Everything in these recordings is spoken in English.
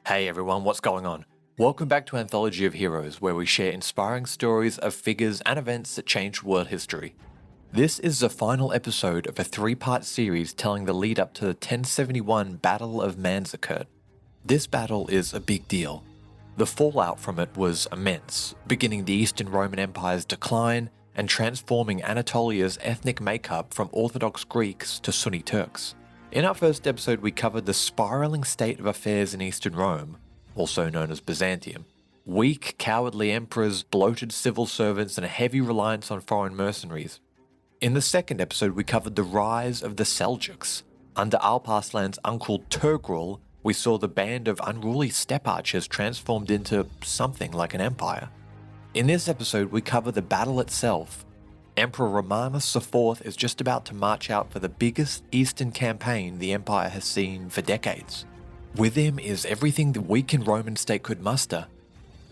Hey everyone, what's going on? Welcome back to Anthology of Heroes, where we share inspiring stories of figures and events that changed world history. This is the final episode of a three-part series telling the lead up to the 1071 Battle of Manzikert. This battle is a big deal. The fallout from it was immense, beginning the Eastern Roman Empire's decline and transforming Anatolia's ethnic makeup from Orthodox Greeks to Sunni Turks. In our first episode, we covered the spiraling state of affairs in Eastern Rome, also known as Byzantium. Weak, cowardly emperors, bloated civil servants, and a heavy reliance on foreign mercenaries. In the second episode, we covered the rise of the Seljuks. Under Alp Arslan's uncle Turgrul, we saw the band of unruly steppe archers transformed into something like an empire. In this episode, we cover the battle itself. Emperor Romanos IV is just about to march out for the biggest eastern campaign the empire has seen for decades. With him is everything the weakened Roman state could muster.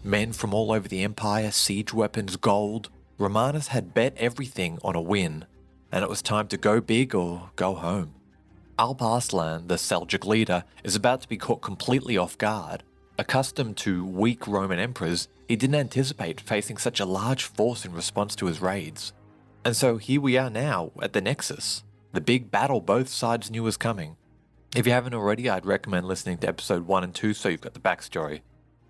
Men from all over the empire, siege weapons, gold. Romanos had bet everything on a win, and it was time to go big or go home. Alp Arslan, the Seljuk leader, is about to be caught completely off guard. Accustomed to weak Roman emperors, he didn't anticipate facing such a large force in response to his raids. And so here we are now at the Nexus, the big battle both sides knew was coming. If you haven't already, I'd recommend listening to episode 1 and 2 so you've got the backstory.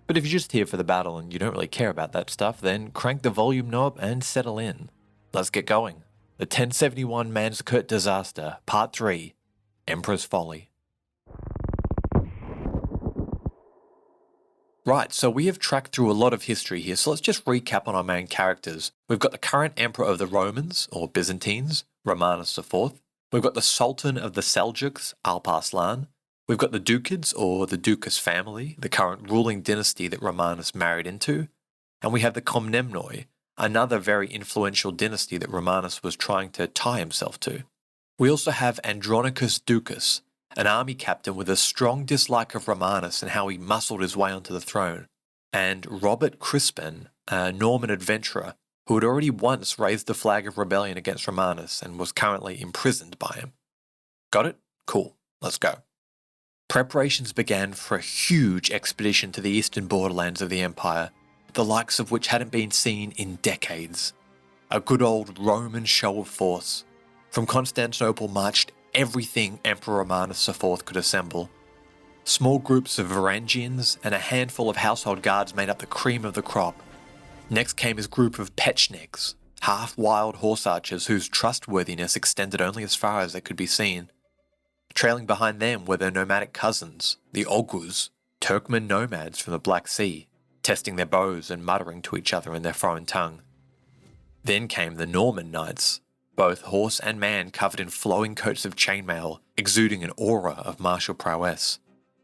But if you're just here for the battle and you don't really care about that stuff, then crank the volume knob and settle in. Let's get going. The 1071 Manzikert Disaster, Part 3, Emperor's Folly. Right, so we have tracked through a lot of history here, so let's just recap on our main characters. We've got the current Emperor of the Romans, or Byzantines, Romanos IV. We've got the Sultan of the Seljuks, Alp Arslan. We've got the Dukids, or the Dukas family, the current ruling dynasty that Romanos married into. And we have the Komnenoi, another very influential dynasty that Romanos was trying to tie himself to. We also have Andronicus Ducas, an army captain with a strong dislike of Romanos and how he muscled his way onto the throne, and Robert Crispin, a Norman adventurer who had already once raised the flag of rebellion against Romanos and was currently imprisoned by him. Got it? Cool. Let's go. Preparations began for a huge expedition to the eastern borderlands of the empire, the likes of which hadn't been seen in decades. A good old Roman show of force. From Constantinople marched everything Emperor Romanos IV could assemble. Small groups of Varangians and a handful of household guards made up the cream of the crop. Next came his group of Pechenegs, half-wild horse archers whose trustworthiness extended only as far as they could be seen. Trailing behind them were their nomadic cousins, the Oghuz, Turkmen nomads from the Black Sea, testing their bows and muttering to each other in their foreign tongue. Then came the Norman knights, both horse and man covered in flowing coats of chainmail, exuding an aura of martial prowess.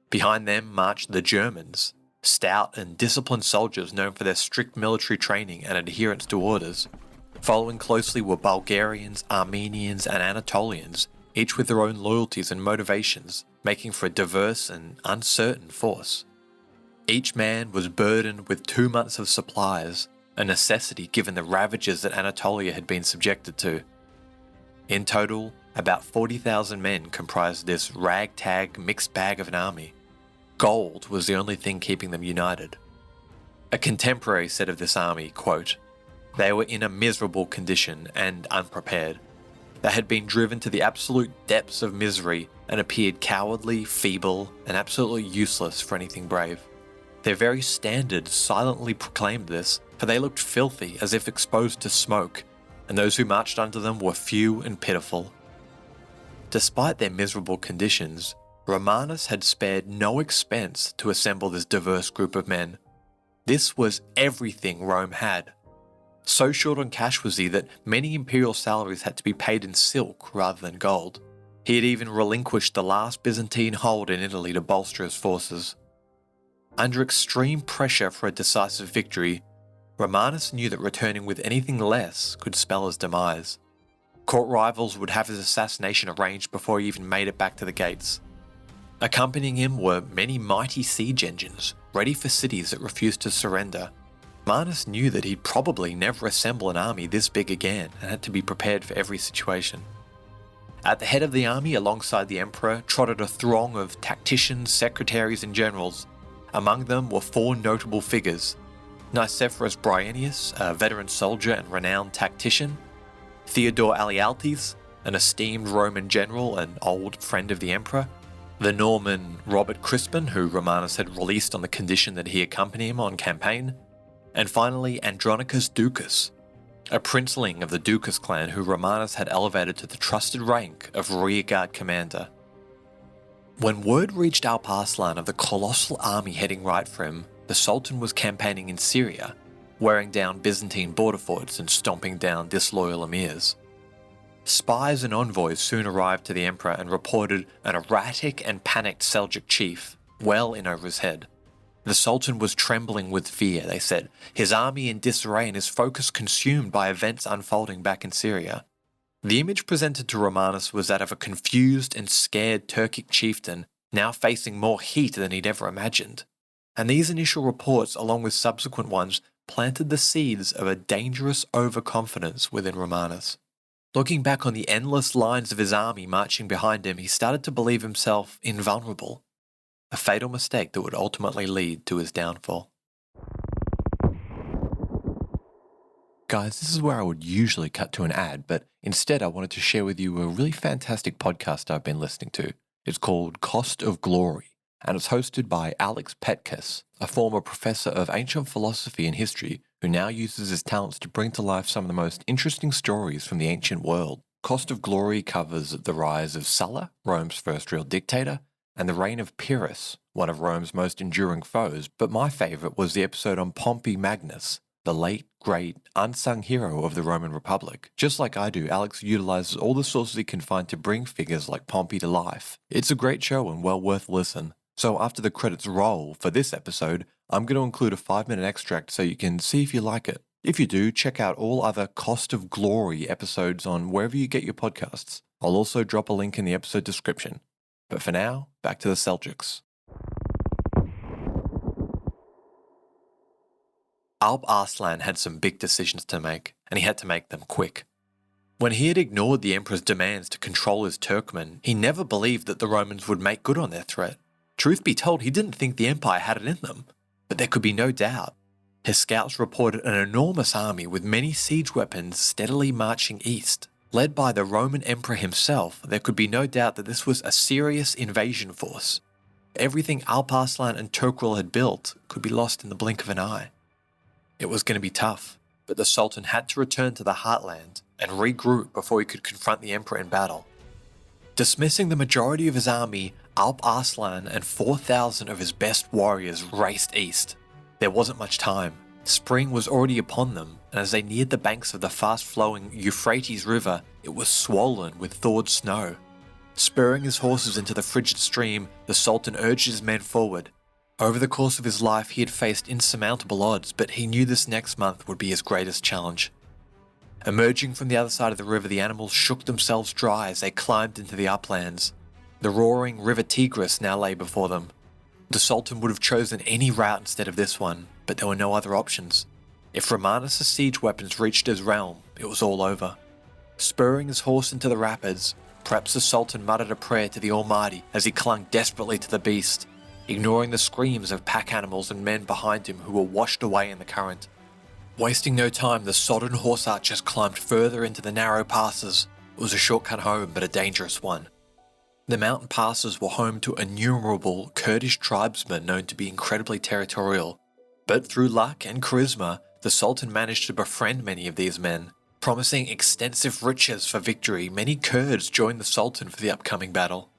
Behind them marched the Germans, stout and disciplined soldiers known for their strict military training and adherence to orders. Following closely were Bulgarians, Armenians, and Anatolians, each with their own loyalties and motivations, making for a diverse and uncertain force. Each man was burdened with 2 months of supplies, a necessity given the ravages that Anatolia had been subjected to. In total, about 40,000 men comprised this ragtag mixed bag of an army. Gold was the only thing keeping them united. A contemporary said of this army, quote, "They were in a miserable condition and unprepared. They had been driven to the absolute depths of misery and appeared cowardly, feeble, and absolutely useless for anything brave. Their very standards silently proclaimed this, for they looked filthy as if exposed to smoke, and those who marched under them were few and pitiful." Despite their miserable conditions, Romanos had spared no expense to assemble this diverse group of men. This was everything Rome had. So short on cash was he that many imperial salaries had to be paid in silk rather than gold. He had even relinquished the last Byzantine hold in Italy to bolster his forces. Under extreme pressure for a decisive victory, Romanos knew that returning with anything less could spell his demise. Court rivals would have his assassination arranged before he even made it back to the gates. Accompanying him were many mighty siege engines, ready for cities that refused to surrender. Romanos knew that he'd probably never assemble an army this big again and had to be prepared for every situation. At the head of the army, alongside the emperor, trotted a throng of tacticians, secretaries, and generals, Among them were four notable figures: Nicephorus Bryennius, a veteran soldier and renowned tactician; Theodore Alealtes, an esteemed Roman general and old friend of the emperor; the Norman Robert Crispin, who Romanus had released on the condition that he accompany him on campaign; and finally Andronicus Ducas, a princeling of the Ducas clan who Romanus had elevated to the trusted rank of rearguard commander. When word reached Alp Arslan of the colossal army heading right for him, the Sultan was campaigning in Syria, wearing down Byzantine border forts and stomping down disloyal emirs. Spies and envoys soon arrived to the emperor and reported an erratic and panicked Seljuk chief, well in over his head. The Sultan was trembling with fear, they said, his army in disarray and his focus consumed by events unfolding back in Syria. The image presented to Romanus was that of a confused and scared Turkic chieftain now facing more heat than he'd ever imagined. And these initial reports, along with subsequent ones, planted the seeds of a dangerous overconfidence within Romanus. Looking back on the endless lines of his army marching behind him, he started to believe himself invulnerable, a fatal mistake that would ultimately lead to his downfall. Guys, this is where I would usually cut to an ad, but instead I wanted to share with you a really fantastic podcast I've been listening to. It's called Cost of Glory, and it's hosted by Alex Petkes, a former professor of ancient philosophy and history who now uses his talents to bring to life some of the most interesting stories from the ancient world. Cost of Glory covers the rise of Sulla, Rome's first real dictator, and the reign of Pyrrhus, one of Rome's most enduring foes, but my favourite was the episode on Pompey Magnus, the late, great, unsung hero of the Roman Republic. Just like I do, Alex utilises all the sources he can find to bring figures like Pompey to life. It's a great show and well worth a listen. So after the credits roll for this episode, I'm going to include a 5-minute extract so you can see if you like it. If you do, check out all other Cost of Glory episodes on wherever you get your podcasts. I'll also drop a link in the episode description. But for now, back to the Seljuks. Alp Arslan had some big decisions to make, and he had to make them quick. When he had ignored the emperor's demands to control his Turkmen, he never believed that the Romans would make good on their threat. Truth be told, he didn't think the empire had it in them, but there could be no doubt. His scouts reported an enormous army with many siege weapons steadily marching east. Led by the Roman emperor himself, there could be no doubt that this was a serious invasion force. Everything Alp Arslan and Turkmen had built could be lost in the blink of an eye. It was going to be tough, but the Sultan had to return to the heartland and regroup before he could confront the emperor in battle. Dismissing the majority of his army, Alp Arslan and 4,000 of his best warriors raced east. There wasn't much time. Spring was already upon them, and as they neared the banks of the fast-flowing Euphrates River, it was swollen with thawed snow. Spurring his horses into the frigid stream, the Sultan urged his men forward. Over the course of his life, he had faced insurmountable odds, but he knew this next month would be his greatest challenge. Emerging from the other side of the river, the animals shook themselves dry as they climbed into the uplands. The roaring river Tigris now lay before them. The Sultan would have chosen any route instead of this one, but there were no other options. If Romanus' siege weapons reached his realm, it was all over. Spurring his horse into the rapids, perhaps the Sultan muttered a prayer to the Almighty as he clung desperately to the beast, ignoring the screams of pack animals and men behind him who were washed away in the current. Wasting no time, the sodden horse archers climbed further into the narrow passes. It was a shortcut home, but a dangerous one. The mountain passes were home to innumerable Kurdish tribesmen known to be incredibly territorial. But through luck and charisma, the Sultan managed to befriend many of these men. Promising extensive riches for victory, many Kurds joined the Sultan for the upcoming battle.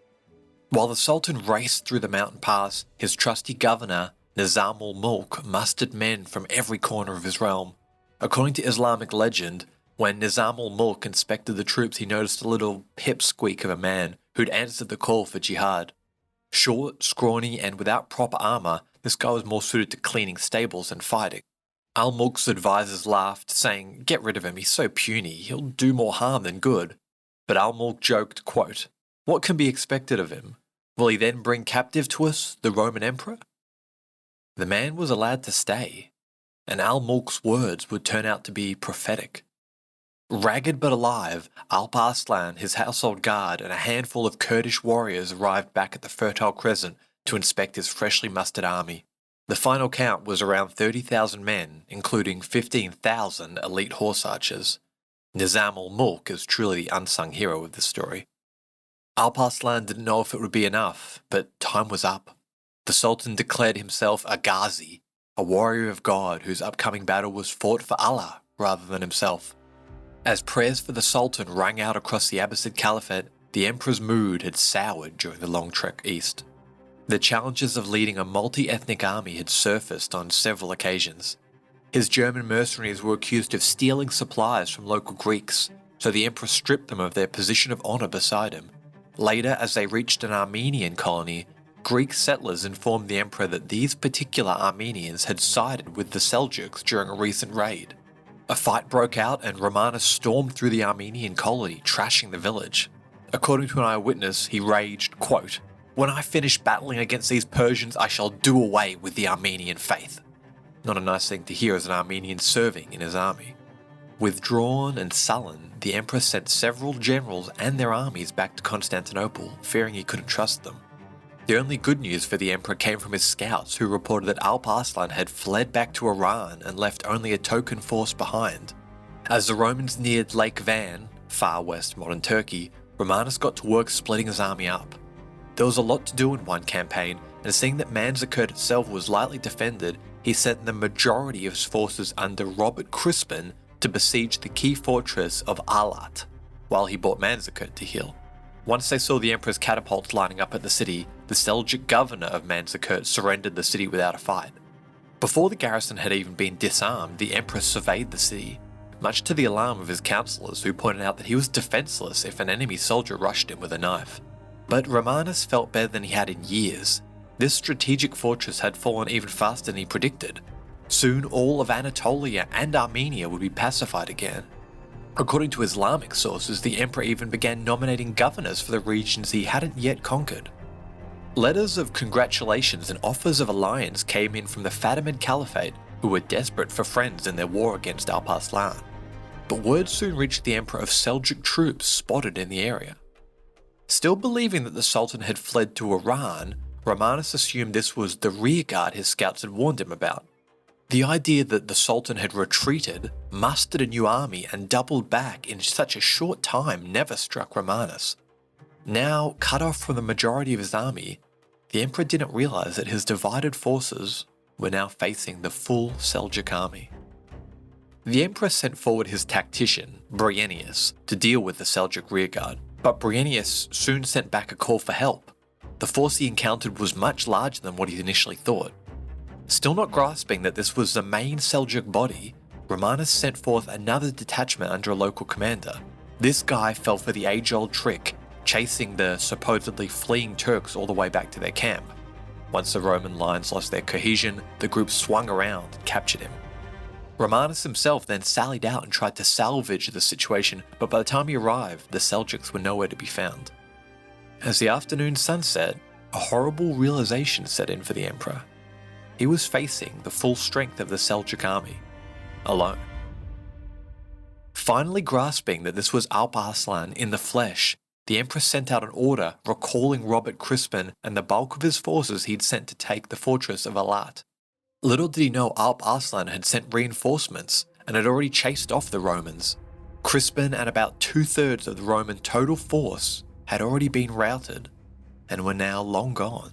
While the Sultan raced through the mountain pass, his trusty governor, Nizam ul-Mulk, mustered men from every corner of his realm. According to Islamic legend, when Nizam ul-Mulk inspected the troops, he noticed a little pipsqueak of a man who'd answered the call for jihad. Short, scrawny, and without proper armour, this guy was more suited to cleaning stables than fighting. Al-Mulk's advisors laughed, saying, "Get rid of him, he's so puny, he'll do more harm than good." But Al-Mulk joked, quote, "What can be expected of him? Will he then bring captive to us the Roman emperor?" The man was allowed to stay, and Al-Mulk's words would turn out to be prophetic. Ragged but alive, Alp Arslan, his household guard, and a handful of Kurdish warriors arrived back at the Fertile Crescent to inspect his freshly mustered army. The final count was around 30,000 men, including 15,000 elite horse archers. Nizam ul-Mulk is truly the unsung hero of this story. Alp Arslan didn't know if it would be enough, but time was up. The Sultan declared himself a Ghazi, a warrior of God whose upcoming battle was fought for Allah rather than himself. As prayers for the Sultan rang out across the Abbasid Caliphate, the emperor's mood had soured during the long trek east. The challenges of leading a multi-ethnic army had surfaced on several occasions. His German mercenaries were accused of stealing supplies from local Greeks, so the emperor stripped them of their position of honour beside him. Later, as they reached an Armenian colony, Greek settlers informed the emperor that these particular Armenians had sided with the Seljuks during a recent raid. A fight broke out and Romanus stormed through the Armenian colony, trashing the village. According to an eyewitness, he raged, quote, "When I finish battling against these Persians, I shall do away with the Armenian faith." Not a nice thing to hear as an Armenian serving in his army. Withdrawn and sullen, the emperor sent several generals and their armies back to Constantinople, fearing he couldn't trust them. The only good news for the emperor came from his scouts, who reported that Alp Arslan had fled back to Iran and left only a token force behind. As the Romans neared Lake Van, far west modern Turkey, Romanus got to work splitting his army up. There was a lot to do in one campaign, and seeing that Manzikert itself was lightly defended, he sent the majority of his forces under Robert Crispin to besiege the key fortress of Alat, while he brought Manzikert to heel. Once they saw the emperor's catapults lining up at the city, the Seljuk governor of Manzikert surrendered the city without a fight. Before the garrison had even been disarmed, the emperor surveyed the city, much to the alarm of his councillors, who pointed out that he was defenceless if an enemy soldier rushed him with a knife. But Romanus felt better than he had in years. This strategic fortress had fallen even faster than he predicted. Soon all of Anatolia and Armenia would be pacified again. According to Islamic sources, the emperor even began nominating governors for the regions he hadn't yet conquered. Letters of congratulations and offers of alliance came in from the Fatimid Caliphate, who were desperate for friends in their war against Alp Arslan. But word soon reached the emperor of Seljuk troops spotted in the area. Still believing that the Sultan had fled to Iran, Romanus assumed this was the rearguard his scouts had warned him about. The idea that the Sultan had retreated, mustered a new army, and doubled back in such a short time never struck Romanus. Now, cut off from the majority of his army, the emperor didn't realize that his divided forces were now facing the full Seljuk army. The emperor sent forward his tactician, Bryennius, to deal with the Seljuk rearguard, but Bryennius soon sent back a call for help. The force he encountered was much larger than what he initially thought. Still not grasping that this was the main Seljuk body, Romanus sent forth another detachment under a local commander. This guy fell for the age-old trick, chasing the supposedly fleeing Turks all the way back to their camp. Once the Roman lines lost their cohesion, the group swung around and captured him. Romanus himself then sallied out and tried to salvage the situation, but by the time he arrived, the Seljuks were nowhere to be found. As the afternoon sun set, a horrible realization set in for the emperor. He was facing the full strength of the Seljuk army, alone. Finally grasping that this was Alp Arslan in the flesh, the emperor sent out an order recalling Robert Crispin and the bulk of his forces he'd sent to take the fortress of Alat. Little did he know Alp Arslan had sent reinforcements and had already chased off the Romans. Crispin and about 2/3 of the Roman total force had already been routed and were now long gone.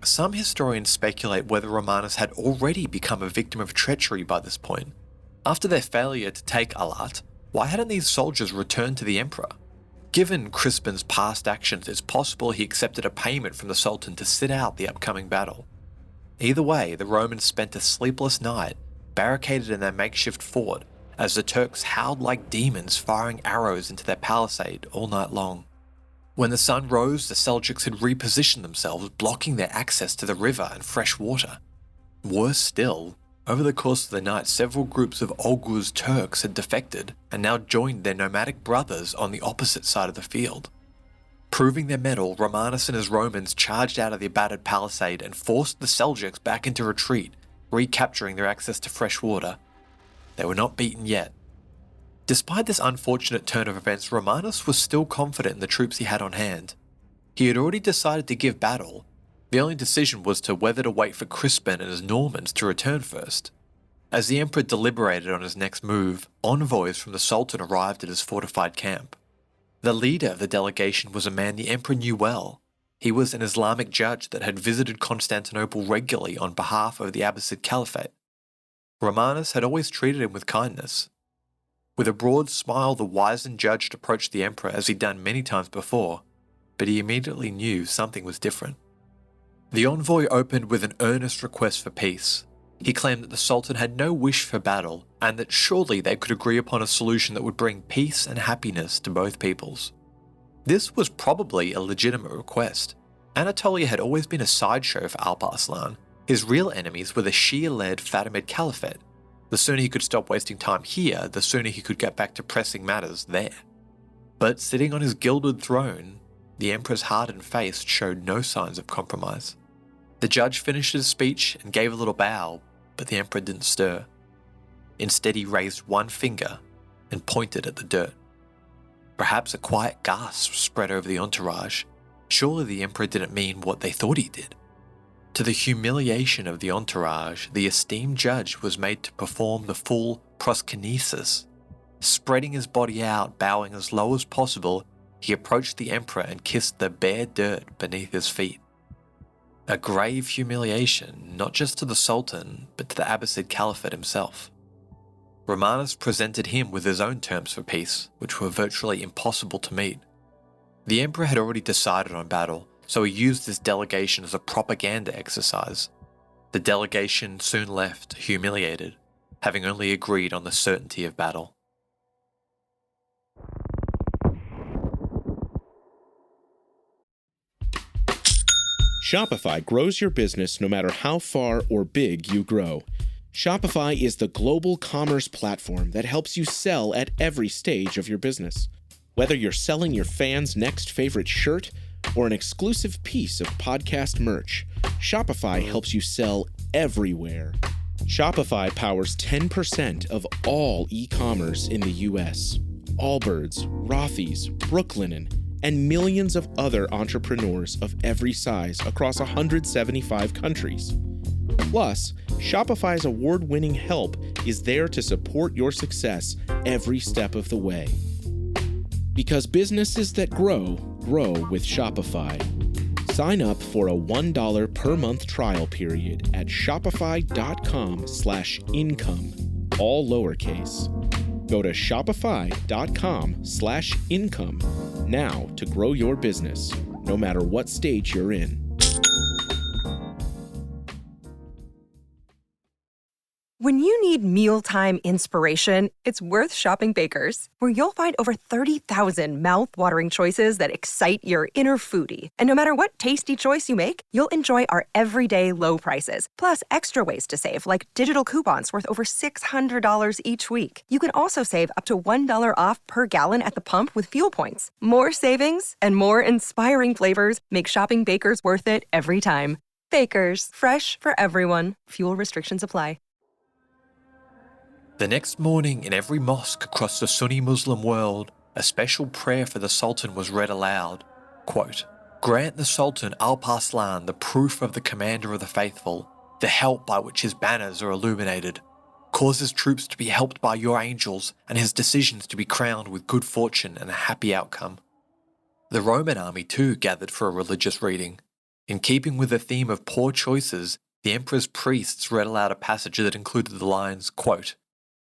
Some historians speculate whether Romanus had already become a victim of treachery by this point. After their failure to take Alat, why hadn't these soldiers returned to the emperor? Given Crispin's past actions, it's possible he accepted a payment from the Sultan to sit out the upcoming battle. Either way, the Romans spent a sleepless night, barricaded in their makeshift fort, as the Turks howled like demons, firing arrows into their palisade all night long. When the sun rose, the Seljuks had repositioned themselves, blocking their access to the river and fresh water. Worse still, over the course of the night, several groups of Oghuz Turks had defected and now joined their nomadic brothers on the opposite side of the field. Proving their mettle, Romanus and his Romans charged out of the battered palisade and forced the Seljuks back into retreat, recapturing their access to fresh water. They were not beaten yet. Despite this unfortunate turn of events, Romanus was still confident in the troops he had on hand. He had already decided to give battle. The only decision was to whether to wait for Crispin and his Normans to return first. As the emperor deliberated on his next move, envoys from the Sultan arrived at his fortified camp. The leader of the delegation was a man the emperor knew well. He was an Islamic judge that had visited Constantinople regularly on behalf of the Abbasid Caliphate. Romanus had always treated him with kindness. With a broad smile, the wizened judge approached the emperor as he'd done many times before, but he immediately knew something was different. The envoy opened with an earnest request for peace. He claimed that the Sultan had no wish for battle, and that surely they could agree upon a solution that would bring peace and happiness to both peoples. This was probably a legitimate request. Anatolia had always been a sideshow for Alp Arslan. His real enemies were the Shia-led Fatimid Caliphate. The sooner he could stop wasting time here, the sooner he could get back to pressing matters there. But sitting on his gilded throne, the emperor's hardened face showed no signs of compromise. The judge finished his speech and gave a little bow, but the emperor didn't stir. Instead, he raised one finger and pointed at the dirt. Perhaps a quiet gasp spread over the entourage. Surely the emperor didn't mean what they thought he did. To the humiliation of the entourage, the esteemed judge was made to perform the full proskynesis. Spreading his body out, bowing as low as possible, he approached the emperor and kissed the bare dirt beneath his feet. A grave humiliation, not just to the Sultan, but to the Abbasid Caliphate himself. Romanus presented him with his own terms for peace, which were virtually impossible to meet. The emperor had already decided on battle, so he used this delegation as a propaganda exercise. The delegation soon left, humiliated, having only agreed on the certainty of battle. Shopify grows your business no matter how far or big you grow. Shopify is the global commerce platform that helps you sell at every stage of your business. Whether you're selling your fans' next favorite shirt or an exclusive piece of podcast merch, Shopify helps you sell everywhere. Shopify powers 10% of all e-commerce in the US. Allbirds, Rothy's, Brooklinen, and millions of other entrepreneurs of every size across 175 countries. Plus, Shopify's award-winning help is there to support your success every step of the way. Because businesses that grow, grow with Shopify. Sign up for a $1 per month trial period at shopify.com/income, all lowercase. Go to shopify.com/income now to grow your business, no matter what stage you're in. When you need mealtime inspiration, it's worth shopping Baker's, where you'll find over 30,000 mouth-watering choices that excite your inner foodie. And no matter what tasty choice you make, you'll enjoy our everyday low prices, plus extra ways to save, like digital coupons worth over $600 each week. You can also save up to $1 off per gallon at the pump with fuel points. More savings and more inspiring flavors make shopping Baker's worth it every time. Baker's, fresh for everyone. Fuel restrictions apply. The next morning, in every mosque across the Sunni Muslim world, a special prayer for the Sultan was read aloud. Quote, "Grant the Sultan Alp Arslan the proof of the commander of the faithful, the help by which his banners are illuminated. Cause his troops to be helped by your angels, and his decisions to be crowned with good fortune and a happy outcome." The Roman army too gathered for a religious reading. In keeping with the theme of poor choices, the emperor's priests read aloud a passage that included the lines, quote,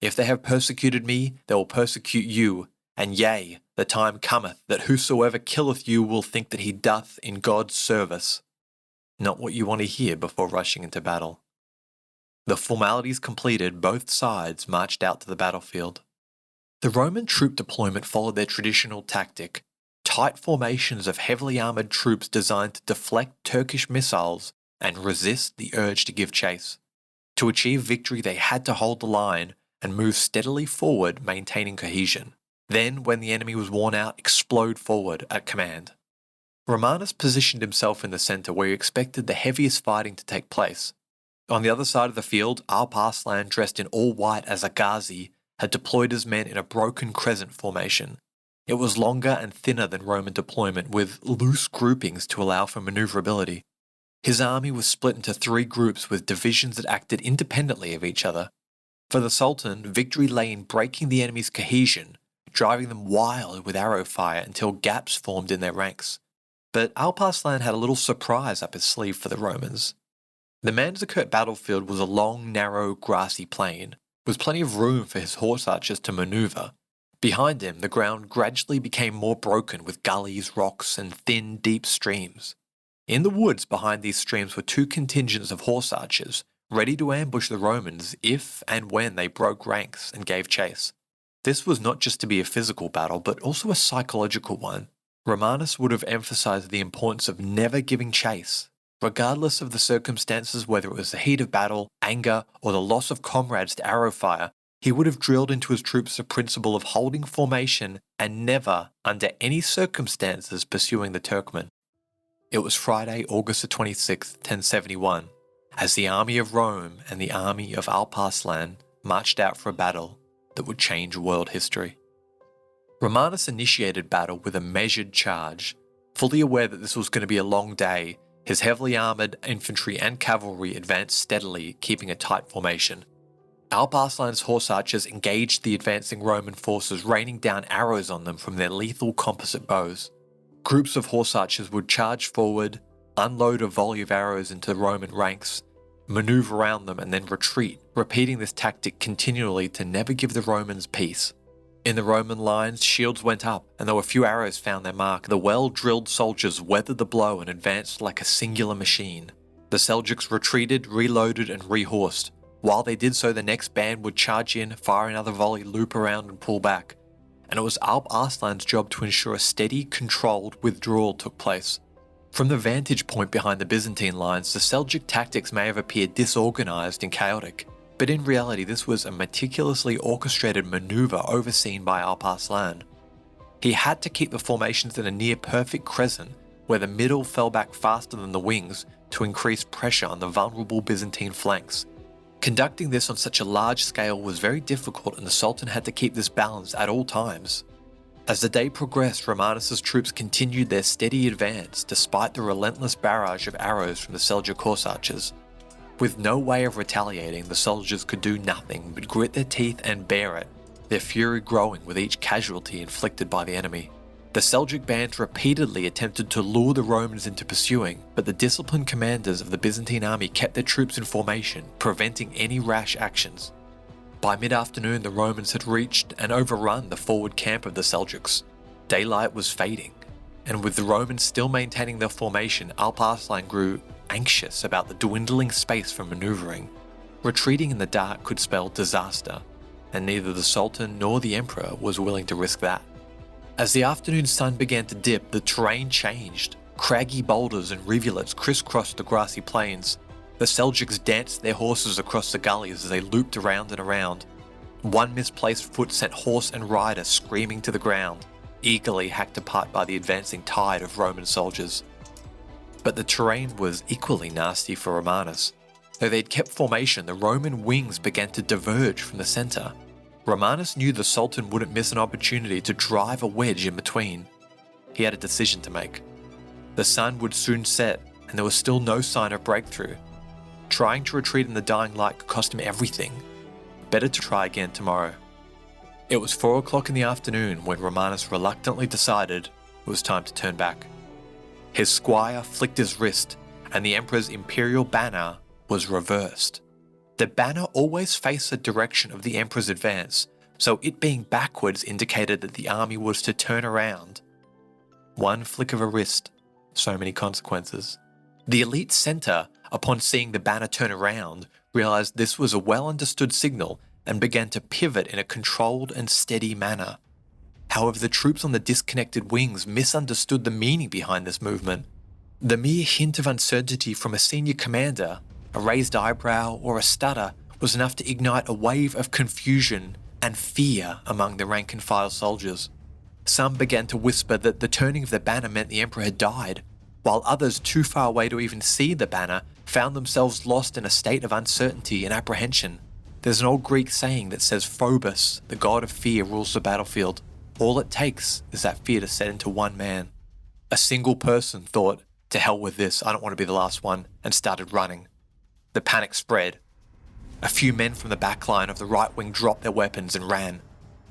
"If they have persecuted me, they will persecute you. And yea, the time cometh that whosoever killeth you will think that he doth in God's service." Not what you want to hear before rushing into battle. The formalities completed, both sides marched out to the battlefield. The Roman troop deployment followed their traditional tactic: tight formations of heavily armoured troops designed to deflect Turkish missiles and resist the urge to give chase. To achieve victory, they had to hold the line and move steadily forward, maintaining cohesion. Then, when the enemy was worn out, explode forward at command. Romanus positioned himself in the centre where he expected the heaviest fighting to take place. On the other side of the field, Alp Arslan, dressed in all white as a Ghazi, had deployed his men in a broken crescent formation. It was longer and thinner than Roman deployment, with loose groupings to allow for manoeuvrability. His army was split into 3 groups with divisions that acted independently of each other. For the Sultan, victory lay in breaking the enemy's cohesion, driving them wild with arrow fire until gaps formed in their ranks. But Alp Arslan had a little surprise up his sleeve for the Romans. The Manzikert battlefield was a long, narrow, grassy plain, with plenty of room for his horse archers to maneuver. Behind him, the ground gradually became more broken with gullies, rocks, and thin, deep streams. In the woods behind these streams were 2 contingents of horse archers, ready to ambush the Romans if and when they broke ranks and gave chase. This was not just to be a physical battle, but also a psychological one. Romanus would have emphasized the importance of never giving chase. Regardless of the circumstances, whether it was the heat of battle, anger, or the loss of comrades to arrow fire, he would have drilled into his troops the principle of holding formation and never, under any circumstances, pursuing the Turkmen. It was Friday, August the 26th, 1071, as the army of Rome and the army of Alp Arslan marched out for a battle that would change world history. Romanus initiated battle with a measured charge. Fully aware that this was going to be a long day, his heavily armoured infantry and cavalry advanced steadily, keeping a tight formation. Alp Arslan's horse archers engaged the advancing Roman forces, raining down arrows on them from their lethal composite bows. Groups of horse archers would charge forward, unload a volley of arrows into the Roman ranks, maneuver around them and then retreat, repeating this tactic continually to never give the Romans peace. In the Roman lines, shields went up, and though a few arrows found their mark, the well-drilled soldiers weathered the blow and advanced like a singular machine. The Seljuks retreated, reloaded and rehorsed. While they did so, the next band would charge in, fire another volley, loop around and pull back. And it was Alp Arslan's job to ensure a steady, controlled withdrawal took place. From the vantage point behind the Byzantine lines, the Seljuk tactics may have appeared disorganized and chaotic, but in reality this was a meticulously orchestrated maneuver overseen by Alp Arslan. He had to keep the formations in a near-perfect crescent, where the middle fell back faster than the wings to increase pressure on the vulnerable Byzantine flanks. Conducting this on such a large scale was very difficult, and the Sultan had to keep this balance at all times. As the day progressed, Romanus' troops continued their steady advance despite the relentless barrage of arrows from the Seljuk horse archers. With no way of retaliating, the soldiers could do nothing but grit their teeth and bear it, their fury growing with each casualty inflicted by the enemy. The Seljuk bands repeatedly attempted to lure the Romans into pursuing, but the disciplined commanders of the Byzantine army kept their troops in formation, preventing any rash actions. By mid-afternoon, the Romans had reached and overrun the forward camp of the Seljuks. Daylight was fading, and with the Romans still maintaining their formation, Alp Arslan grew anxious about the dwindling space for maneuvering. Retreating in the dark could spell disaster, and neither the Sultan nor the Emperor was willing to risk that. As the afternoon sun began to dip, the terrain changed. Craggy boulders and rivulets crisscrossed the grassy plains. The Seljuks danced their horses across the gullies as they looped around and around. One misplaced foot sent horse and rider screaming to the ground, eagerly hacked apart by the advancing tide of Roman soldiers. But the terrain was equally nasty for Romanus. Though they'd kept formation, the Roman wings began to diverge from the centre. Romanus knew the Sultan wouldn't miss an opportunity to drive a wedge in between. He had a decision to make. The sun would soon set, and there was still no sign of breakthrough. Trying to retreat in the dying light could cost him everything. Better to try again tomorrow. It was 4 o'clock in the afternoon when Romanus reluctantly decided it was time to turn back. His squire flicked his wrist, and the Emperor's imperial banner was reversed. The banner always faced the direction of the Emperor's advance, so it being backwards indicated that the army was to turn around. One flick of a wrist, so many consequences. The elite centre, upon seeing the banner turn around, realised this was a well-understood signal and began to pivot in a controlled and steady manner. However, the troops on the disconnected wings misunderstood the meaning behind this movement. The mere hint of uncertainty from a senior commander, a raised eyebrow or a stutter, was enough to ignite a wave of confusion and fear among the rank-and-file soldiers. Some began to whisper that the turning of the banner meant the Emperor had died, while others too far away to even see the banner found themselves lost in a state of uncertainty and apprehension. There's an old Greek saying that says Phobos, the god of fear, rules the battlefield. All it takes is that fear to set into one man. A single person thought, "To hell with this, I don't want to be the last one," and started running. The panic spread. A few men from the back line of the right wing dropped their weapons and ran.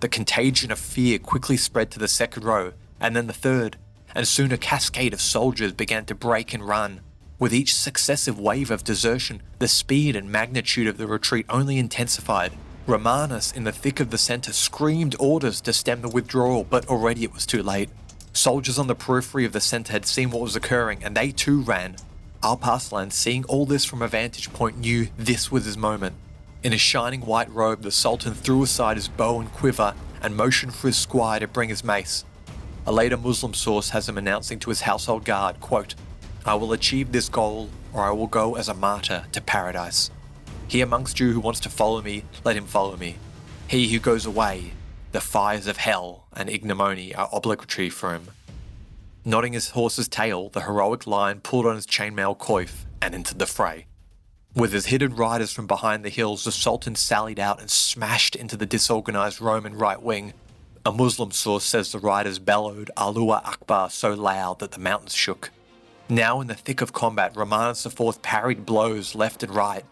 The contagion of fear quickly spread to the second row, and then the third, and soon a cascade of soldiers began to break and run. With each successive wave of desertion, the speed and magnitude of the retreat only intensified. Romanus, in the thick of the centre, screamed orders to stem the withdrawal, but already it was too late. Soldiers on the periphery of the centre had seen what was occurring, and they too ran. Alp Arslan, seeing all this from a vantage point, knew this was his moment. In a shining white robe, the Sultan threw aside his bow and quiver and motioned for his squire to bring his mace. A later Muslim source has him announcing to his household guard, quote, "I will achieve this goal, or I will go as a martyr to paradise. He amongst you who wants to follow me, let him follow me. He who goes away, the fires of hell and ignominy are obligatory for him." Nodding his horse's tail, the heroic lion pulled on his chainmail coif and entered the fray. With his hidden riders from behind the hills, the Sultan sallied out and smashed into the disorganized Roman right wing. A Muslim source says the riders bellowed Allahu Akbar so loud that the mountains shook. Now in the thick of combat, Romanus IV parried blows left and right,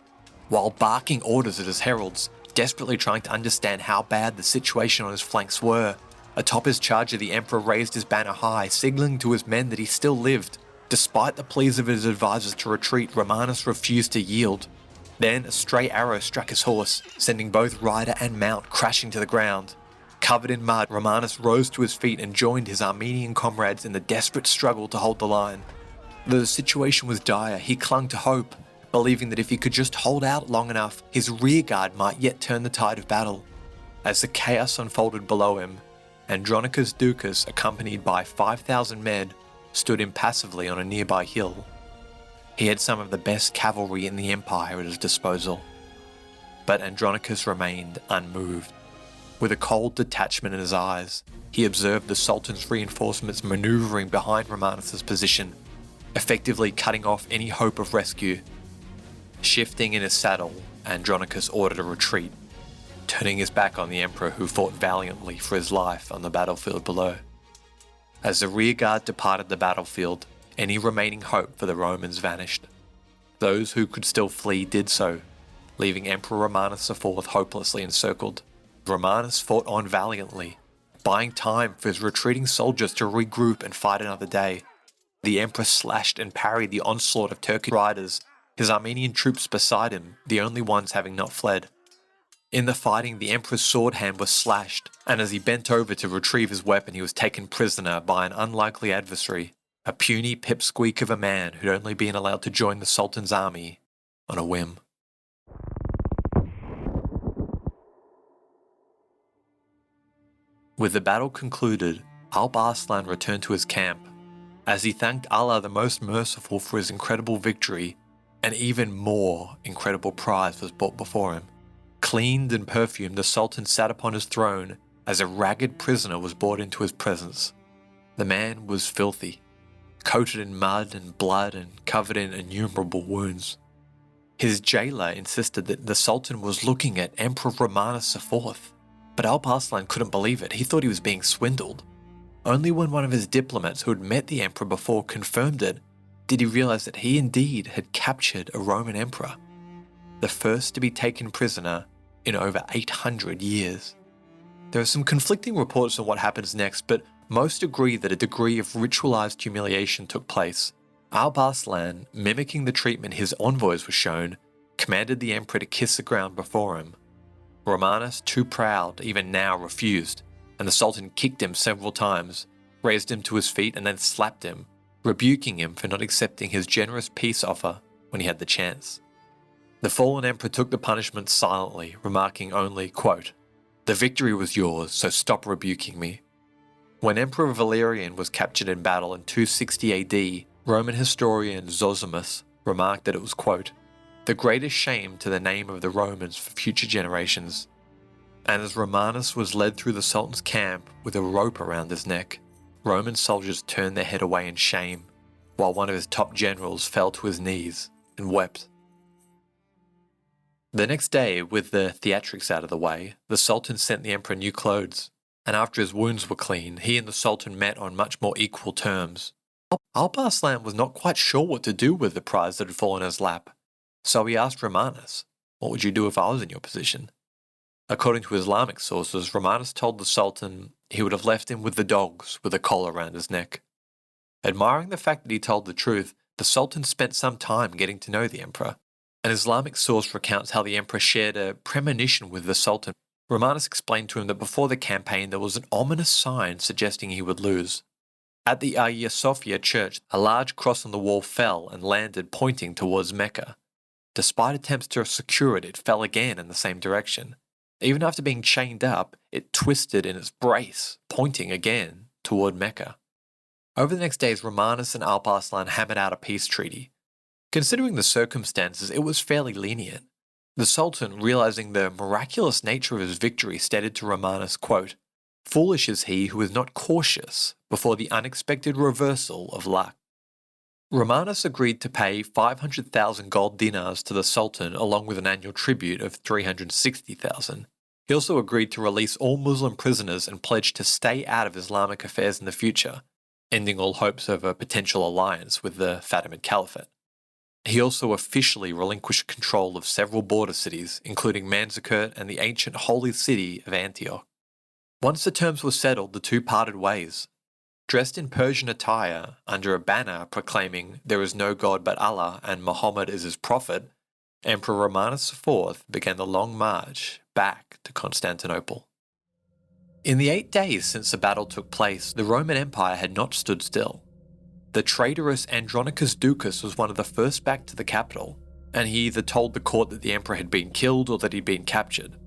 while barking orders at his heralds, desperately trying to understand how bad the situation on his flanks were. Atop his charger, the emperor raised his banner high, signaling to his men that he still lived. Despite the pleas of his advisors to retreat, Romanus refused to yield. Then a stray arrow struck his horse, sending both rider and mount crashing to the ground. Covered in mud, Romanus rose to his feet and joined his Armenian comrades in the desperate struggle to hold the line. Though the situation was dire, he clung to hope, believing that if he could just hold out long enough, his rearguard might yet turn the tide of battle. As the chaos unfolded below him, Andronicus Ducas, accompanied by 5,000 men, stood impassively on a nearby hill. He had some of the best cavalry in the empire at his disposal. But Andronicus remained unmoved. With a cold detachment in his eyes, he observed the Sultan's reinforcements maneuvering behind Romanus's position, effectively cutting off any hope of rescue. Shifting in his saddle, Andronicus ordered a retreat, turning his back on the emperor who fought valiantly for his life on the battlefield below. As the rearguard departed the battlefield, any remaining hope for the Romans vanished. Those who could still flee did so, leaving Emperor Romanus IV hopelessly encircled. Romanus fought on valiantly, buying time for his retreating soldiers to regroup and fight another day. The emperor slashed and parried the onslaught of Turkish riders, his Armenian troops beside him, the only ones having not fled. In the fighting, the emperor's sword hand was slashed, and as he bent over to retrieve his weapon, he was taken prisoner by an unlikely adversary, a puny pipsqueak of a man who'd only been allowed to join the Sultan's army on a whim. With the battle concluded, Alp Arslan returned to his camp. As he thanked Allah the Most Merciful for his incredible victory, an even more incredible prize was brought before him. Cleaned and perfumed, the Sultan sat upon his throne as a ragged prisoner was brought into his presence. The man was filthy, coated in mud and blood and covered in innumerable wounds. His jailer insisted that the Sultan was looking at Emperor Romanus IV, but Alp Arslan couldn't believe it. He thought he was being swindled. Only when one of his diplomats who had met the emperor before confirmed it, did he realize that he indeed had captured a Roman emperor, the first to be taken prisoner in over 800 years. There are some conflicting reports on what happens next, but most agree that a degree of ritualized humiliation took place. Alp Arslan, mimicking the treatment his envoys were shown, commanded the emperor to kiss the ground before him. Romanus, too proud, even now refused, and the Sultan kicked him several times, raised him to his feet and then slapped him, rebuking him for not accepting his generous peace offer when he had the chance. The fallen emperor took the punishment silently, remarking only, quote, "The victory was yours, so stop rebuking me." When Emperor Valerian was captured in battle in 260 AD, Roman historian Zosimus remarked that it was, quote, "the greatest shame to the name of the Romans for future generations." And as Romanus was led through the Sultan's camp with a rope around his neck, Roman soldiers turned their head away in shame, while one of his top generals fell to his knees and wept. The next day, with the theatrics out of the way, the Sultan sent the emperor new clothes, and after his wounds were clean, he and the Sultan met on much more equal terms. Alp Arslan was not quite sure what to do with the prize that had fallen in his lap, so he asked Romanus, "What would you do if I was in your position?" According to Islamic sources, Romanus told the Sultan he would have left him with the dogs with a collar around his neck. Admiring the fact that he told the truth, the Sultan spent some time getting to know the emperor. An Islamic source recounts how the emperor shared a premonition with the Sultan. Romanus explained to him that before the campaign there was an ominous sign suggesting he would lose. At the Hagia Sophia church, a large cross on the wall fell and landed pointing towards Mecca. Despite attempts to secure it, it fell again in the same direction. Even after being chained up, it twisted in its brace, pointing again toward Mecca. Over the next days, Romanus and Alp Arslan hammered out a peace treaty. Considering the circumstances, it was fairly lenient. The Sultan, realizing the miraculous nature of his victory, stated to Romanus, quote, "Foolish is he who is not cautious before the unexpected reversal of luck." Romanus agreed to pay 500,000 gold dinars to the Sultan along with an annual tribute of 360,000. He also agreed to release all Muslim prisoners and pledged to stay out of Islamic affairs in the future, ending all hopes of a potential alliance with the Fatimid Caliphate. He also officially relinquished control of several border cities, including Manzikert and the ancient holy city of Antioch. Once the terms were settled, the two parted ways. Dressed in Persian attire, under a banner proclaiming there is no God but Allah and Muhammad is his prophet, Emperor Romanos IV began the long march back to Constantinople. In the 8 days since the battle took place, the Roman Empire had not stood still. The traitorous Andronicus Ducas was one of the first back to the capital, and he either told the court that the emperor had been killed or that he'd been captured.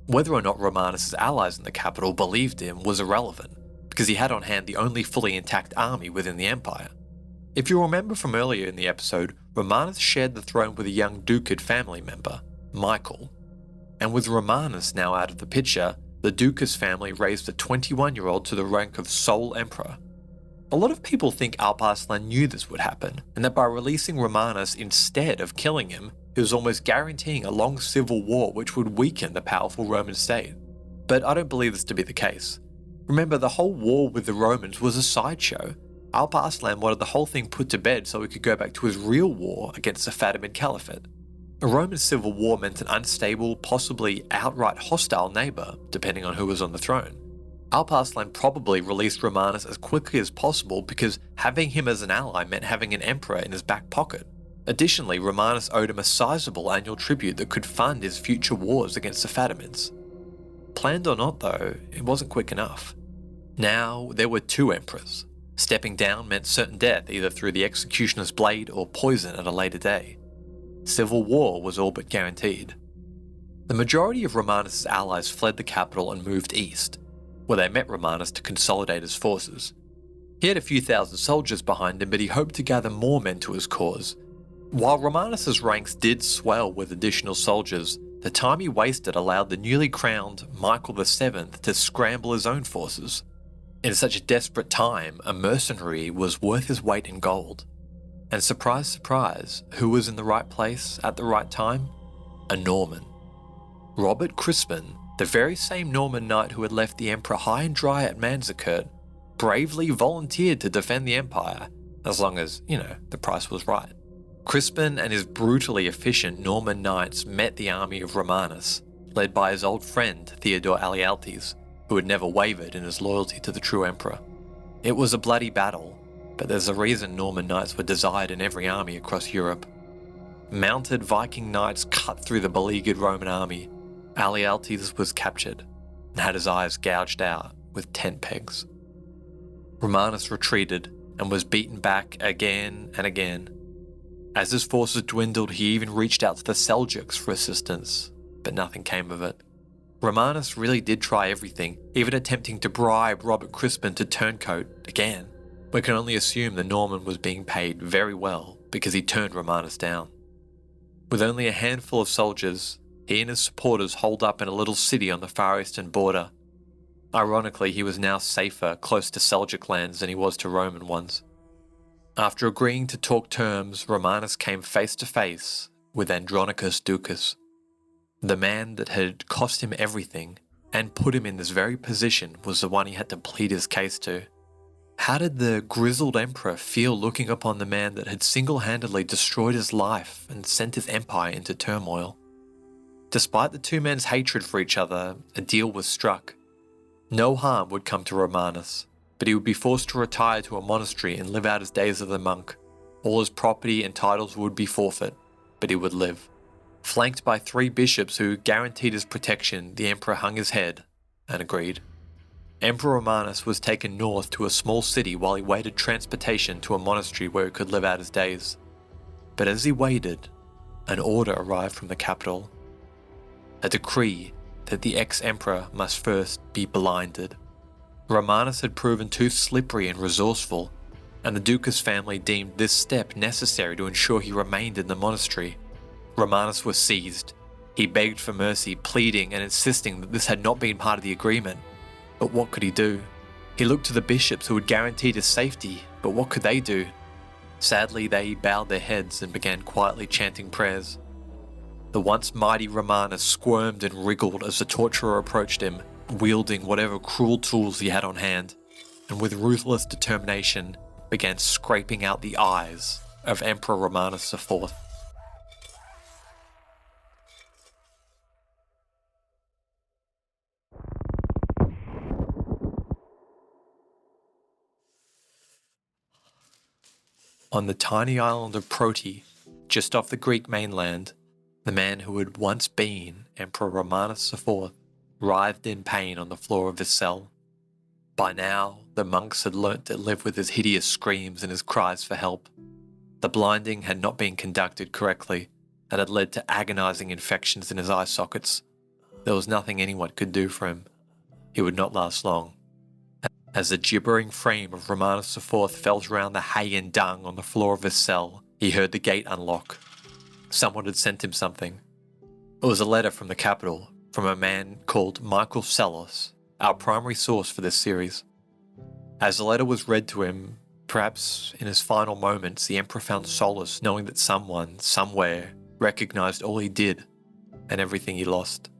Whether or not Romanus' allies in the capital believed him was irrelevant, because he had on hand the only fully intact army within the empire. If you remember from earlier in the episode, Romanus shared the throne with a young Ducad family member, Michael. And with Romanus now out of the picture, the Ducas family raised a 21-year-old to the rank of sole emperor. A lot of people think Alp Arslan knew this would happen, and that by releasing Romanus instead of killing him, he was almost guaranteeing a long civil war which would weaken the powerful Roman state. But I don't believe this to be the case. Remember, the whole war with the Romans was a sideshow. Alp Arslan wanted the whole thing put to bed so he could go back to his real war against the Fatimid Caliphate. A Roman civil war meant an unstable, possibly outright hostile neighbour, depending on who was on the throne. Alp Arslan probably released Romanus as quickly as possible because having him as an ally meant having an emperor in his back pocket. Additionally, Romanus owed him a sizable annual tribute that could fund his future wars against the Fatimids. Planned or not though, it wasn't quick enough. Now there were 2 emperors. Stepping down meant certain death either through the executioner's blade or poison at a later day. Civil war was all but guaranteed. The majority of Romanus' allies fled the capital and moved east, where they met Romanus to consolidate his forces. He had a few thousand soldiers behind him, but he hoped to gather more men to his cause. While Romanus' ranks did swell with additional soldiers, the time he wasted allowed the newly crowned Michael VII to scramble his own forces. In such a desperate time, a mercenary was worth his weight in gold. And surprise, surprise, who was in the right place at the right time? A Norman. Robert Crispin, the very same Norman knight who had left the emperor high and dry at Manzikert, bravely volunteered to defend the empire, as long as, the price was right. Crispin and his brutally efficient Norman knights met the army of Romanus, led by his old friend Theodore Alexios, who had never wavered in his loyalty to the true emperor. It was a bloody battle, but there's a reason Norman knights were desired in every army across Europe. Mounted Viking knights cut through the beleaguered Roman army. Alexios was captured and had his eyes gouged out with tent pegs. Romanus retreated and was beaten back again and again. As his forces dwindled, he even reached out to the Seljuks for assistance, but nothing came of it. Romanus really did try everything, even attempting to bribe Robert Crispin to turncoat again. We can only assume the Norman was being paid very well because he turned Romanus down. With only a handful of soldiers, he and his supporters holed up in a little city on the far eastern border. Ironically, he was now safer close to Seljuk lands than he was to Roman ones. After agreeing to talk terms, Romanus came face to face with Andronicus Ducas, the man that had cost him everything and put him in this very position was the one he had to plead his case to. How did the grizzled emperor feel looking upon the man that had single-handedly destroyed his life and sent his empire into turmoil? Despite the two men's hatred for each other, a deal was struck. No harm would come to Romanus, but he would be forced to retire to a monastery and live out his days as a monk. All his property and titles would be forfeit, but he would live. Flanked by 3 bishops who guaranteed his protection, the emperor hung his head and agreed. Emperor Romanus was taken north to a small city while he waited transportation to a monastery where he could live out his days. But as he waited, an order arrived from the capital. A decree that the ex-emperor must first be blinded. Romanus had proven too slippery and resourceful, and the Ducas family deemed this step necessary to ensure he remained in the monastery. Romanus was seized. He begged for mercy, pleading and insisting that this had not been part of the agreement. But what could he do? He looked to the bishops who had guaranteed his safety, but what could they do? Sadly, they bowed their heads and began quietly chanting prayers. The once mighty Romanus squirmed and wriggled as the torturer approached him, wielding whatever cruel tools he had on hand, and with ruthless determination began scraping out the eyes of Emperor Romanus IV. On the tiny island of Prote, just off the Greek mainland, the man who had once been Emperor Romanus IV writhed in pain on the floor of his cell. By now, the monks had learnt to live with his hideous screams and his cries for help. The blinding had not been conducted correctly and had led to agonizing infections in his eye sockets. There was nothing anyone could do for him. He would not last long. As the gibbering frame of Romanus IV felt around the hay and dung on the floor of his cell, he heard the gate unlock. Someone had sent him something. It was a letter from the capital, from a man called Michael Psellos, our primary source for this series. As the letter was read to him, perhaps in his final moments, the emperor found solace knowing that someone, somewhere, recognized all he did and everything he lost.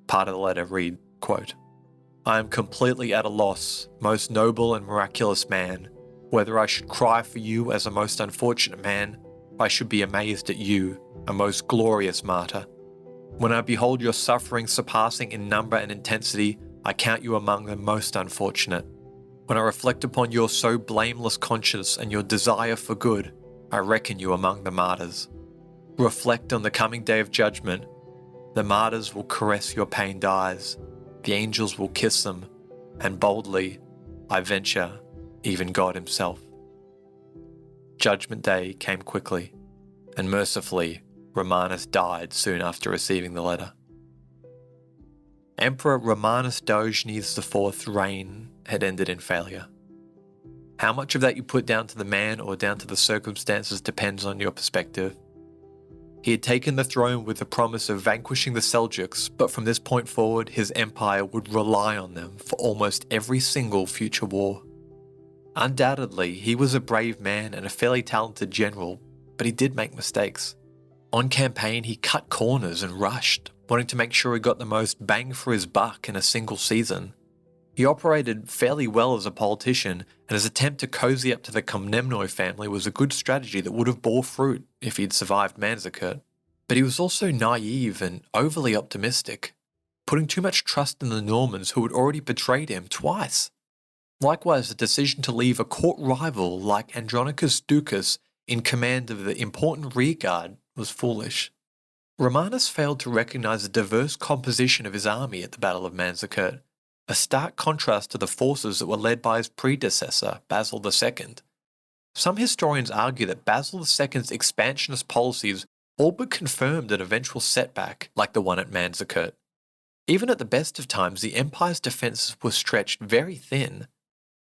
Part of the letter read, quote, "I am completely at a loss, most noble and miraculous man, whether I should cry for you as a most unfortunate man, I should be amazed at you, a most glorious martyr. When I behold your suffering surpassing in number and intensity, I count you among the most unfortunate. When I reflect upon your so blameless conscience and your desire for good, I reckon you among the martyrs. Reflect on the coming day of judgment. The martyrs will caress your pained eyes, the angels will kiss them, and boldly, I venture, even God himself." Judgment Day came quickly, and mercifully, Romanus died soon after receiving the letter. Emperor Romanus Diogenes IV's reign had ended in failure. How much of that you put down to the man or down to the circumstances depends on your perspective. He had taken the throne with the promise of vanquishing the Seljuks, but from this point forward, his empire would rely on them for almost every single future war. Undoubtedly, he was a brave man and a fairly talented general, but he did make mistakes. On campaign, he cut corners and rushed, wanting to make sure he got the most bang for his buck in a single season. He operated fairly well as a politician, and his attempt to cozy up to the Komnenoi family was a good strategy that would have bore fruit if he'd survived Manzikert. But he was also naive and overly optimistic, putting too much trust in the Normans who had already betrayed him twice. Likewise, the decision to leave a court rival like Andronicus Ducas in command of the important rearguard was foolish. Romanus failed to recognise the diverse composition of his army at the Battle of Manzikert, a stark contrast to the forces that were led by his predecessor, Basil II. Some historians argue that Basil II's expansionist policies all but confirmed an eventual setback like the one at Manzikert. Even at the best of times, the empire's defences were stretched very thin.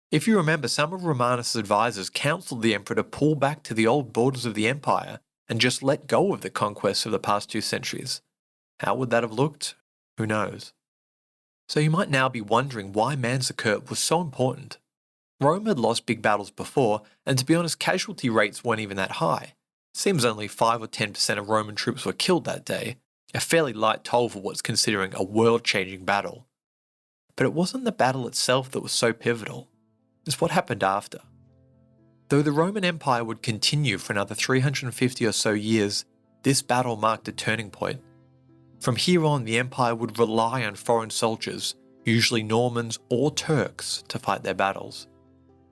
If you remember, some of Romanus' advisors counselled the emperor to pull back to the old borders of the empire and just let go of the conquests of the past 2 centuries. How would that have looked? Who knows? So you might now be wondering why Manzikert was so important. Rome had lost big battles before, and to be honest, casualty rates weren't even that high. Seems only 5 or 10% of Roman troops were killed that day, a fairly light toll for what's considering a world-changing battle. But it wasn't the battle itself that was so pivotal. is what happened after. Though the Roman Empire would continue for another 350 or so years, this battle marked a turning point. From here on, the empire would rely on foreign soldiers, usually Normans or Turks, to fight their battles.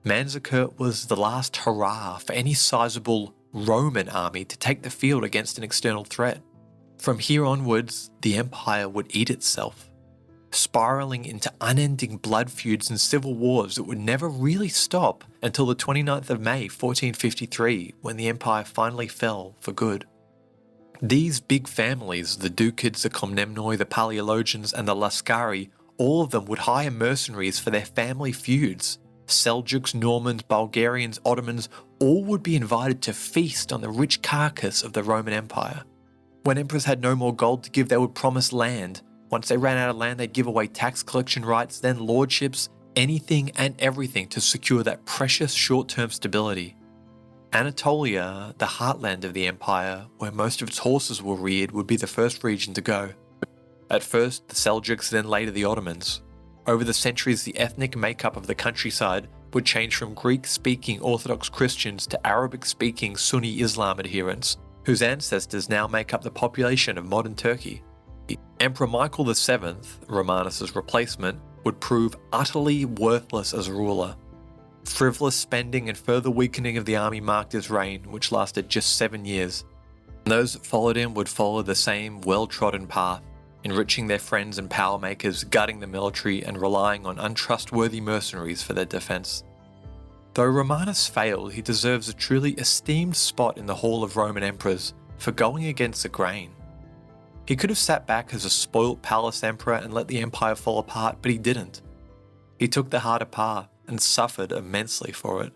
Manzikert was the last hurrah for any sizable Roman army to take the field against an external threat. From here onwards, the empire would eat itself, spiraling into unending blood feuds and civil wars that would never really stop until the 29th of May 1453, when the empire finally fell for good. These big families, the Dukids, the Komnenoi, the Paleologians, and the Laskari, all of them would hire mercenaries for their family feuds. Seljuks, Normans, Bulgarians, Ottomans, all would be invited to feast on the rich carcass of the Roman Empire. When emperors had no more gold to give, they would promise land. Once they ran out of land, they'd give away tax collection rights, then lordships, anything and everything to secure that precious short-term stability. Anatolia, the heartland of the empire, where most of its horses were reared, would be the first region to go. At first, the Seljuks, then later the Ottomans. Over the centuries, the ethnic makeup of the countryside would change from Greek-speaking Orthodox Christians to Arabic-speaking Sunni Islam adherents, whose ancestors now make up the population of modern Turkey. Emperor Michael VII, Romanus' replacement, would prove utterly worthless as a ruler. Frivolous spending and further weakening of the army marked his reign, which lasted just 7 years. And those that followed him would follow the same well-trodden path, enriching their friends and power makers, gutting the military, and relying on untrustworthy mercenaries for their defense. Though Romanus failed, he deserves a truly esteemed spot in the Hall of Roman Emperors for going against the grain. He could have sat back as a spoilt palace emperor and let the empire fall apart, but he didn't. He took the harder path and suffered immensely for it.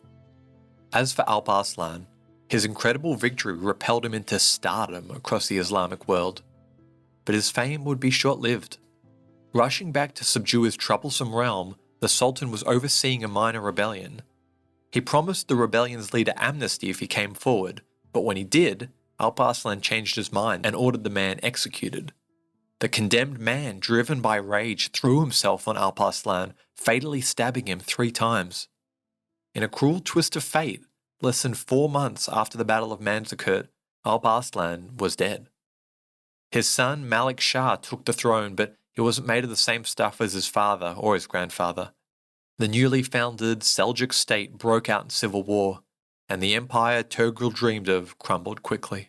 As for Alp Arslan, his incredible victory propelled him into stardom across the Islamic world. But his fame would be short-lived. Rushing back to subdue his troublesome realm, the Sultan was overseeing a minor rebellion. He promised the rebellion's leader amnesty if he came forward, but when he did, Alp Arslan changed his mind and ordered the man executed. The condemned man, driven by rage, threw himself on Alp Arslan, fatally stabbing him 3 times. In a cruel twist of fate, less than 4 months after the Battle of Manzikert, Alp Arslan was dead. His son Malik Shah took the throne, but he wasn't made of the same stuff as his father or his grandfather. The newly founded Seljuk state broke out in civil war, and the empire Turgil dreamed of crumbled quickly.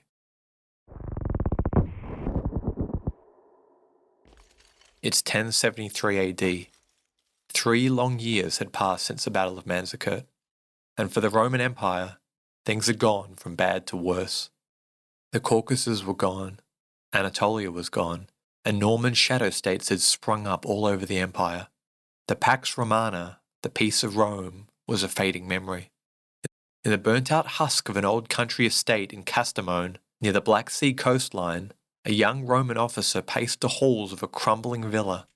It's 1073 AD. 3 long years had passed since the Battle of Manzikert, and for the Roman Empire, things had gone from bad to worse. The Caucasus were gone, Anatolia was gone, and Norman shadow states had sprung up all over the empire. The Pax Romana, the peace of Rome, was a fading memory. In the burnt-out husk of an old country estate in Kastamone, near the Black Sea coastline, a young Roman officer paced the halls of a crumbling villa.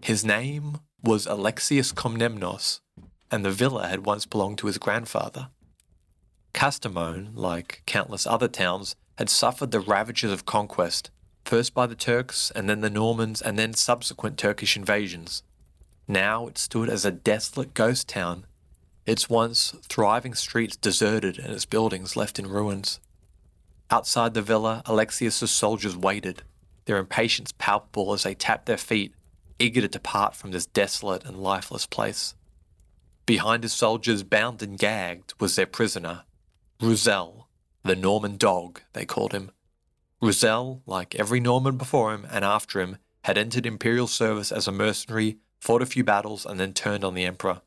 His name was Alexios I, and the villa had once belonged to his grandfather. Kastamone, like countless other towns, had suffered the ravages of conquest, first by the Turks, and then the Normans, and then subsequent Turkish invasions. Now it stood as a desolate ghost town, its once thriving streets deserted and its buildings left in ruins. Outside the villa, Alexios' soldiers waited, their impatience palpable as they tapped their feet, eager to depart from this desolate and lifeless place. Behind his soldiers, bound and gagged, was their prisoner, Ruzel, the Norman dog, they called him. Ruzel, like every Norman before him and after him, had entered imperial service as a mercenary, fought a few battles, and then turned on the emperor.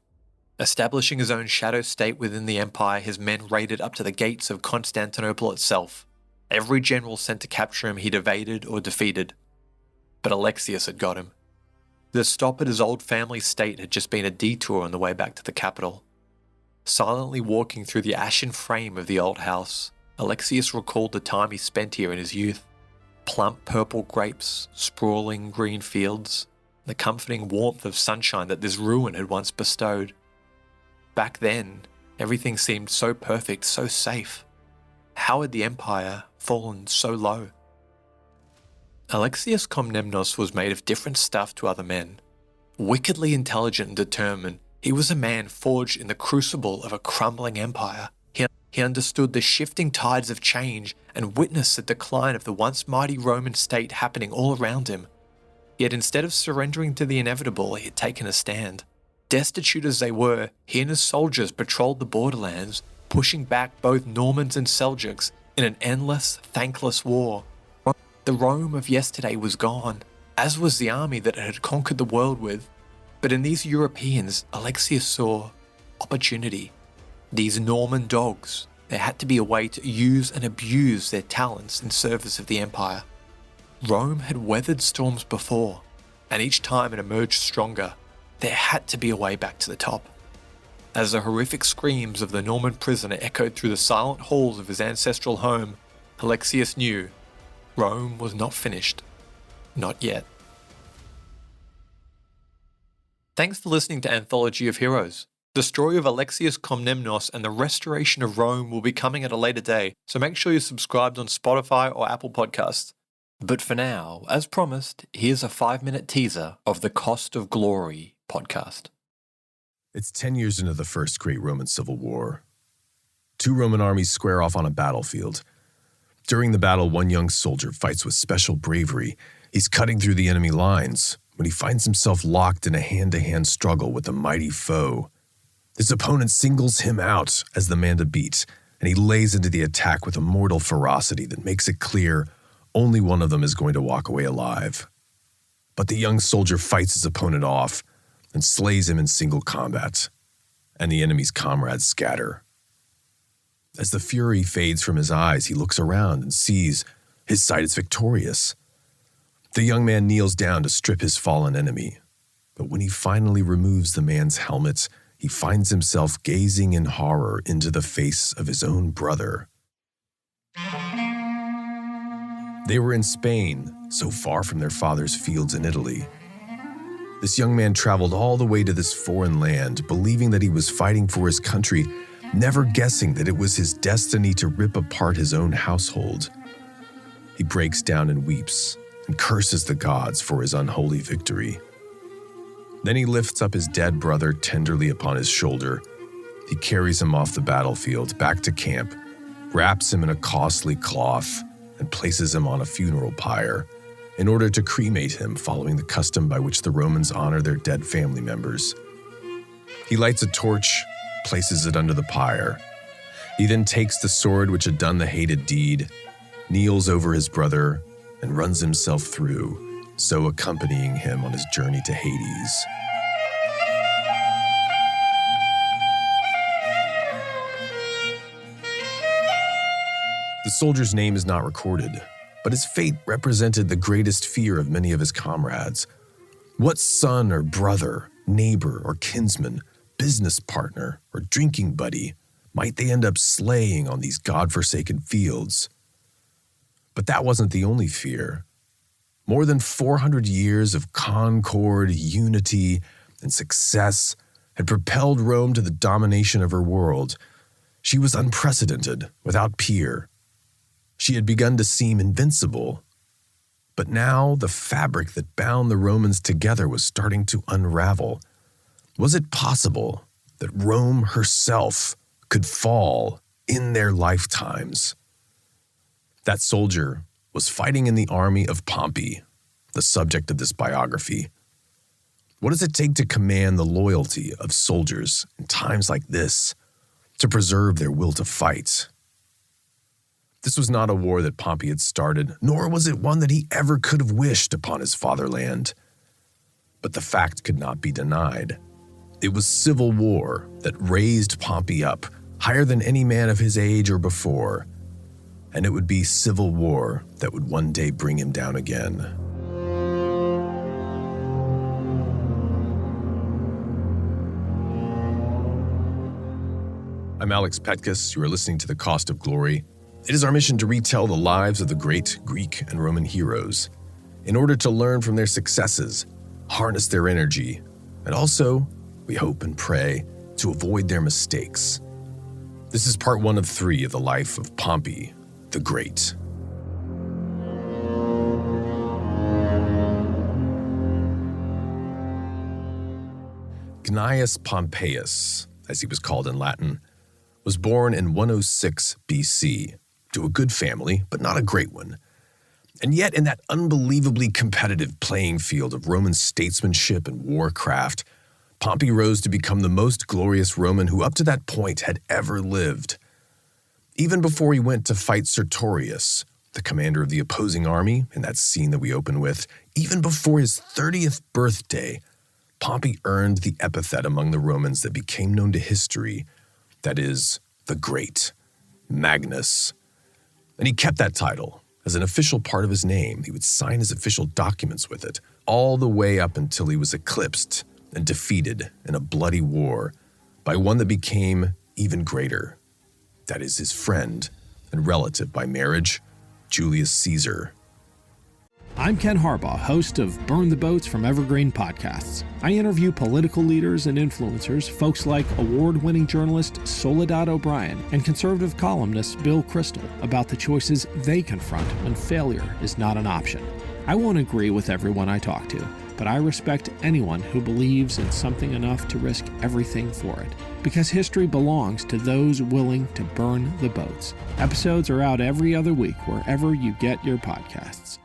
Establishing his own shadow state within the empire, his men raided up to the gates of Constantinople itself. Every general sent to capture him he'd evaded or defeated. But Alexios had got him. The stop at his old family state had just been a detour on the way back to the capital. Silently walking through the ashen frame of the old house, Alexios recalled the time he spent here in his youth. Plump purple grapes, sprawling green fields, the comforting warmth of sunshine that this ruin had once bestowed. Back then, everything seemed so perfect, so safe. How had the empire fallen so low? Alexios Komnenos was made of different stuff to other men. Wickedly intelligent and determined, He was a man forged in the crucible of a crumbling empire. He understood the shifting tides of change and witnessed the decline of the once mighty Roman state happening all around him. Yet instead of surrendering to the inevitable, he had taken a stand. Destitute as they were, he and his soldiers patrolled the borderlands, pushing back both Normans and Seljuks in an endless, thankless war. The Rome of yesterday was gone, as was the army that it had conquered the world with. But in these Europeans, Alexios saw opportunity. These Norman dogs, there had to be a way to use and abuse their talents in service of the empire. Rome had weathered storms before, and each time it emerged stronger. There had to be a way back to the top. As the horrific screams of the Norman prisoner echoed through the silent halls of his ancestral home, Alexios knew Rome was not finished. Not yet. Thanks for listening to Anthology of Heroes. The story of Alexios Komnenos and the restoration of Rome will be coming at a later day, so make sure you're subscribed on Spotify or Apple Podcasts. But for now, as promised, here's a 5-minute teaser of the Cost of Glory podcast. It's 10 years into the First Great Roman Civil War. 2 Roman armies square off on a battlefield. During the battle, one young soldier fights with special bravery. He's cutting through the enemy lines when he finds himself locked in a hand-to-hand struggle with a mighty foe. His opponent singles him out as the man to beat, and he lays into the attack with a mortal ferocity that makes it clear only one of them is going to walk away alive. But the young soldier fights his opponent off and slays him in single combat, and the enemy's comrades scatter. As the fury fades from his eyes, he looks around and sees his side is victorious. The young man kneels down to strip his fallen enemy, but when he finally removes the man's helmet, he finds himself gazing in horror into the face of his own brother. They were in Spain, so far from their father's fields in Italy. This young man traveled all the way to this foreign land, believing that he was fighting for his country, never guessing that it was his destiny to rip apart his own household. He breaks down and weeps, and curses the gods for his unholy victory. Then he lifts up his dead brother tenderly upon his shoulder. He carries him off the battlefield back to camp, wraps him in a costly cloth, and places him on a funeral pyre in order to cremate him, following the custom by which the Romans honor their dead family members. He lights a torch, places it under the pyre. He then takes the sword which had done the hated deed, kneels over his brother, and runs himself through, so accompanying him on his journey to Hades. The soldier's name is not recorded, but his fate represented the greatest fear of many of his comrades. What son or brother, neighbor or kinsman, business partner or drinking buddy might they end up slaying on these godforsaken fields? But that wasn't the only fear. More than 400 years of concord, unity, and success had propelled Rome to the domination of her world. She was unprecedented, without peer. She had begun to seem invincible. But now the fabric that bound the Romans together was starting to unravel. Was it possible that Rome herself could fall in their lifetimes? That soldier was fighting in the army of Pompey, the subject of this biography. What does it take to command the loyalty of soldiers in times like this, to preserve their will to fight? This was not a war that Pompey had started, nor was it one that he ever could have wished upon his fatherland. But the fact could not be denied. It was civil war that raised Pompey up, higher than any man of his age or before, and it would be civil war that would one day bring him down again. I'm Alex Petkus. You are listening to The Cost of Glory. It is our mission to retell the lives of the great Greek and Roman heroes in order to learn from their successes, harness their energy, and also, we hope and pray, to avoid their mistakes. This is part 1 of 3 of the life of Pompey the Great. Gnaeus Pompeius, as he was called in Latin, was born in 106 BC to a good family, but not a great one. And yet, in that unbelievably competitive playing field of Roman statesmanship and warcraft, Pompey rose to become the most glorious Roman who up to that point had ever lived. Even before he went to fight Sertorius, the commander of the opposing army, in that scene that we open with, even before his 30th birthday, Pompey earned the epithet among the Romans that became known to history, that is, the Great, Magnus. And he kept that title as an official part of his name. He would sign his official documents with it, all the way up until he was eclipsed and defeated in a bloody war by one that became even greater. That is his friend and relative by marriage, Julius Caesar. I'm Ken Harbaugh, host of Burn the Boats from Evergreen Podcasts. I interview political leaders and influencers, folks like award-winning journalist Soledad O'Brien and conservative columnist Bill Kristol, about the choices they confront when failure is not an option. I won't agree with everyone I talk to, but I respect anyone who believes in something enough to risk everything for it. Because history belongs to those willing to burn the boats. Episodes are out every other week wherever you get your podcasts.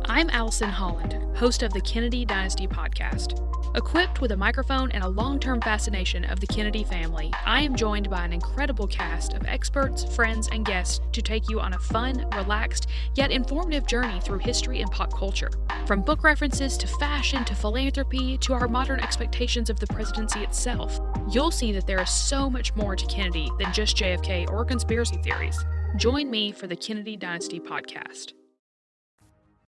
I'm Allison Holland, host of the Kennedy Dynasty podcast. Equipped with a microphone and a long-term fascination of the Kennedy family, I am joined by an incredible cast of experts, friends, and guests to take you on a fun, relaxed, yet informative journey through history and pop culture. From book references to fashion to philanthropy to our modern expectations of the presidency itself, you'll see that there is so much more to Kennedy than just JFK or conspiracy theories. Join me for the Kennedy Dynasty podcast.